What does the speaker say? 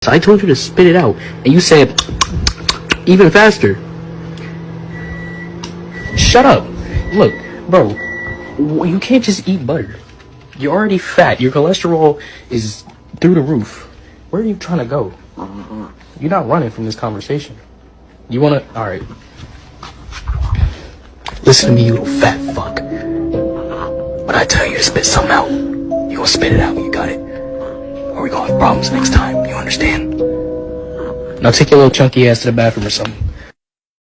I told you to spit it out, and you said even faster. Shut up. Look, bro, you can't just eat butter. You're already fat. Your cholesterol is through the roof. Where are you trying to go? You're not running from this conversation. You wanna... Alright. Listen to me, you little fat fuck. When I tell you to spit something out, you gonna spit it out. You got it? Or we gonna have problems next time. You understand? Now take your little chunky ass to the bathroom or something.